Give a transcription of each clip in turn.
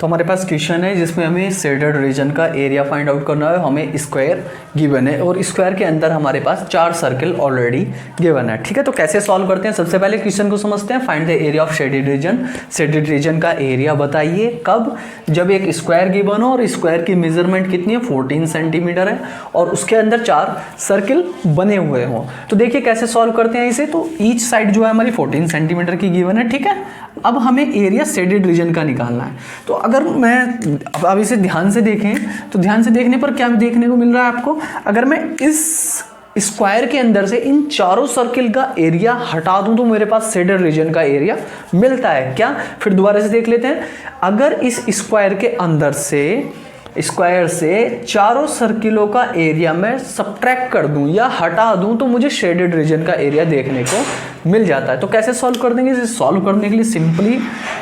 तो हमारे पास क्वेश्चन है जिसमें हमें शेडेड रीजन का एरिया फाइंड आउट करना है। हमें स्क्वायर गिवन है और स्क्वायर के अंदर हमारे पास 4 सर्किल ऑलरेडी गिवन है। ठीक है, तो कैसे सॉल्व करते हैं, सबसे पहले क्वेश्चन को समझते हैं। Find the area of shaded region. Shaded region का एरिया बताइए कब, जब एक स्क्वायर गिवन हो और स्क्वायर की मेजरमेंट कितनी है 14 सेंटीमीटर है और उसके अंदर 4 सर्किल बने हुए हों। तो देखिए कैसे सॉल्व करते हैं इसे। तो ईच साइड जो है हमारी 14 सेंटीमीटर की गिवन है। ठीक है, अब हमें एरिया शेडेड रीजन का निकालना है। तो अगर मैं अब इसे ध्यान से देखें तो ध्यान से देखने पर क्या देखने को मिल रहा है आपको, अगर मैं इस स्क्वायर के अंदर से इन चारों सर्किल का एरिया हटा दूं तो मेरे पास शेडेड रीजन का एरिया मिलता है क्या। फिर दोबारा से देख लेते हैं। अगर इस स्क्वायर के अंदर से स्क्वायर से चारों सर्किलों का एरिया मैं सब्ट्रैक्ट कर दूं या हटा दूं तो मुझे शेडेड रीजन का एरिया देखने को मिल जाता है। तो कैसे सॉल्व कर देंगे, इसे सॉल्व करने के लिए सिंपली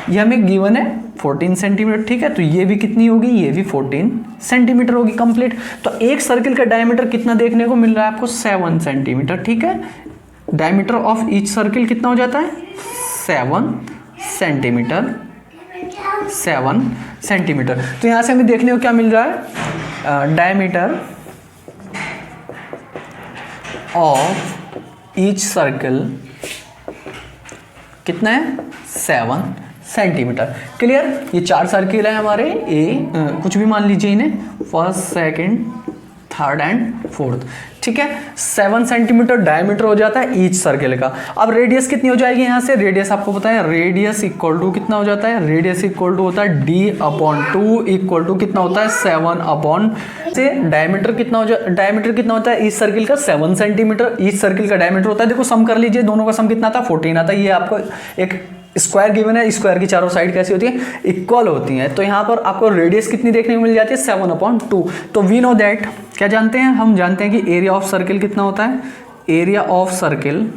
ये हमें गिवन है 14 सेंटीमीटर। ठीक है, तो ये भी कितनी होगी, ये भी 14 सेंटीमीटर होगी कंप्लीट। तो एक सर्किल का डायमीटर कितना देखने को मिल रहा है आपको, 7 सेंटीमीटर। ठीक है, डायमीटर ऑफ ईच सर्किल कितना हो जाता है, 7 सेंटीमीटर। 7 सेंटीमीटर। तो यहां से हमें देखने को क्या मिल रहा है, डायमीटर ऑफ ईच सर्किल कितना है, 7 सेंटीमीटर। क्लियर। ये 4 सर्किल है हमारे, कुछ भी मान लीजिए इन्हें, first, second, third and fourth. ठीक है, 7 सेंटीमीटर डायमीटर हो जाता है ईच सर्किल का। अब रेडियस कितनी हो जाएगी यहाँ से, रेडियस आपको पता है, रेडियस इक्वल टू कितना हो जाता है, रेडियस इक्वल टू होता है d/2 इक्वल टू कितना होता है 7 से डायमीटर कितना हो जाए, डायमीटर कितना होता है ईच सर्किल का 7 सेंटीमीटर। ईच सर्किल का डायमीटर होता है, देखो सम कर लीजिए, दोनों का सम कितना आता है 14 आता है। ये आपको एक स्क्वायर गिवन है, स्क्वायर की चारों साइड कैसी होती है, इक्वल होती हैं। तो यहाँ पर आपको रेडियस कितनी देखने को मिल जाती है, 7/2। तो वी नो दैट, क्या जानते हैं, हम जानते हैं कि एरिया ऑफ सर्किल कितना होता है, एरिया ऑफ सर्किल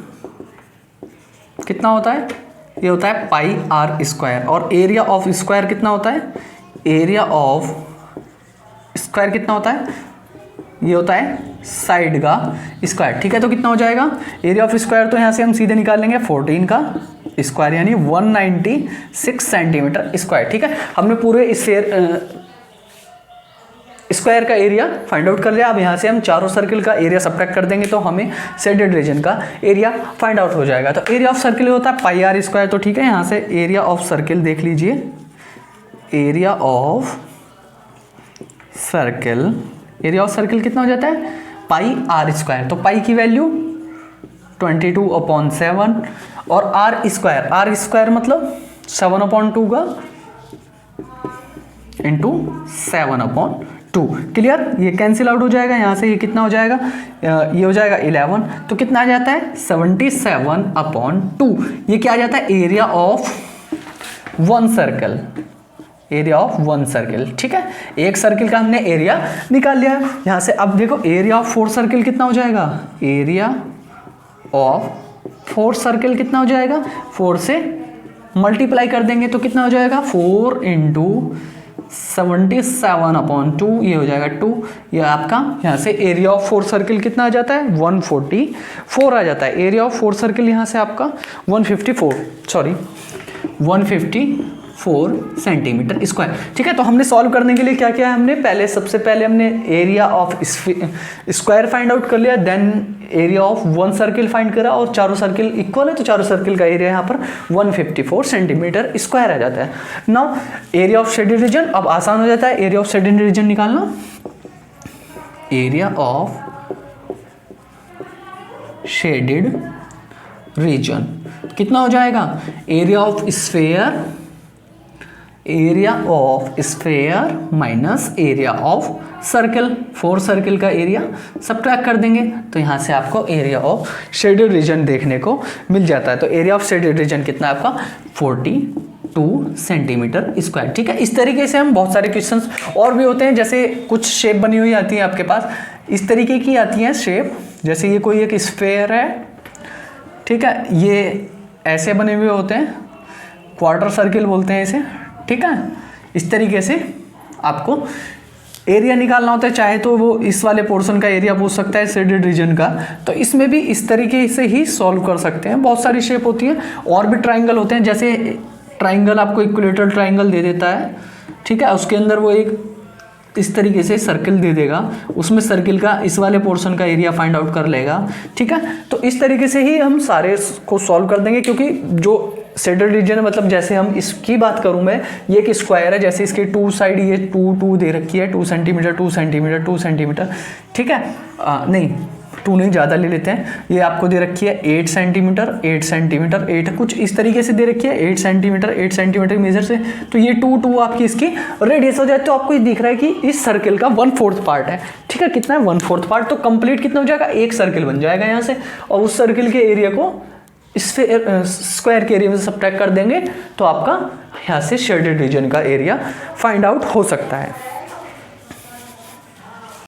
कितना होता है, ये होता है पाई r स्क्वायर। और एरिया ऑफ स्क्वायर कितना होता है, एरिया ऑफ स्क्वायर कितना होता है, ये होता है साइड का स्क्वायर। ठीक है, तो कितना हो जाएगा एरिया ऑफ स्क्वायर, तो यहाँ से हम सीधे निकाल लेंगे 14 का स्क्वायर यानी 196 सेंटीमीटर स्क्वायर। ठीक है, हमने पूरे स्क्वायर का एरिया फाइंड आउट कर लिया। अब यहाँ से हम चारों सर्किल का एरिया सब्ट्रैक्ट कर देंगे तो हमें शेडेड रीजन का एरिया फाइंड आउट हो जाएगा। तो एरिया ऑफ सर्किल होता है पाई r स्क्वायर। तो ठीक है, यहाँ से एरिया ऑफ सर्किल देख लीजिए, area of circle, area of circle कितना हो जाता है पाई r स्क्वायर। तो पाई की वैल्यू 22/7 और r स्क्वायर मतलब 7/2 का इंटू 7/2। क्लियर, ये कैंसिल आउट हो जाएगा, यहाँ से ये कितना हो जाएगा, ये हो जाएगा 11। तो कितना आ जाता है 77/2। ये क्या आ जाता है, area of one circle, area of one circle. ठीक है, एक सर्किल का हमने एरिया निकाल लिया। यहाँ से अब देखो एरिया ऑफ 4 सर्किल कितना हो जाएगा, एरिया ऑफ 4 सर्किल कितना हो जाएगा, 4 से मल्टीप्लाई कर देंगे तो कितना हो जाएगा 4 × 77/2, ये हो जाएगा 2। ये आपका यहाँ से एरिया ऑफ 4 सर्किल कितना आ जाता है 144 आ जाता है। एरिया ऑफ 4 सर्किल यहाँ से आपका 154 सेंटीमीटर स्क्वायर। ठीक है, तो हमने सॉल्व करने के लिए क्या किया है, हमने सबसे पहले हमने area of square find out कर लिया, then area of one circle find करा और चारों सर्किल इक्वल है तो चारों सर्किल का एरिया यहाँ पर 154 सेंटीमीटर स्क्वायर आ जाता है। Now area of shaded region, अब आसान हो जाता है एरिया ऑफ शेडेड रीजन निकालना। एरिया ऑफ शेडेड रीजन कितना हो जाएगा, area of sphere, area of sphere minus area of circle, 4 circle का एरिया सब्ट्रैक्ट कर देंगे तो यहाँ से आपको एरिया ऑफ शेडेड रीजन देखने को मिल जाता है। तो एरिया ऑफ शेडेड रीजन कितना है आपका 42 सेंटीमीटर स्क्वायर। ठीक है, इस तरीके से हम बहुत सारे क्वेश्चंस और भी होते हैं, जैसे कुछ शेप बनी हुई आती है आपके पास, इस तरीके की आती है शेप, जैसे ये कोई एक स्फेयर है। ठीक है, ये ऐसे बने हुए होते हैं, क्वार्टर सर्किल बोलते हैं इसे। ठीक है, इस तरीके से आपको एरिया निकालना होता है, चाहे तो वो इस वाले पोर्शन का एरिया पूछ सकता है शेडेड रीजन का, तो इसमें भी इस तरीके से ही सॉल्व कर सकते हैं। बहुत सारी शेप होती है, और भी ट्राइंगल होते हैं, जैसे ट्राइंगल आपको इक्विलेटरल ट्राइंगल दे देता है, ठीक है, उसके अंदर वो एक इस तरीके से सर्किल दे देगा, उसमें सर्किल का इस वाले पोर्शन का एरिया फाइंड आउट कर लेगा। ठीक है, तो इस तरीके से ही हम सारे को सॉल्व कर देंगे, क्योंकि जो शेडेड रीजन है, मतलब जैसे हम इसकी बात करूं मैं, ये एक स्क्वायर है, जैसे इसके टू साइड ये 2 दे रखी है, 2 सेंटीमीटर 2 सेंटीमीटर 2 सेंटीमीटर। ठीक है, नहीं 2 नहीं, ज़्यादा ले लेते हैं, ये आपको दे रखी है 8 सेंटीमीटर 8 सेंटीमीटर 8 कुछ इस तरीके से दे रखी है, 8 सेंटीमीटर मेजर से, तो ये 2 आपकी इसकी रेडियस हो जाए। तो आपको ये दिख रहा है कि इस सर्किल का 1/4 पार्ट है। ठीक है, कितना है 1/4 पार्ट, तो कंप्लीट कितना हो जाएगा, एक सर्किल बन जाएगा यहाँ से, और उस सर्किल के एरिया को स्क्वायर के एरिया में सब्ट्रैक्ट कर देंगे, तो आपका यहाँ से शेडेड रीजन का एरिया फाइंड आउट हो सकता है।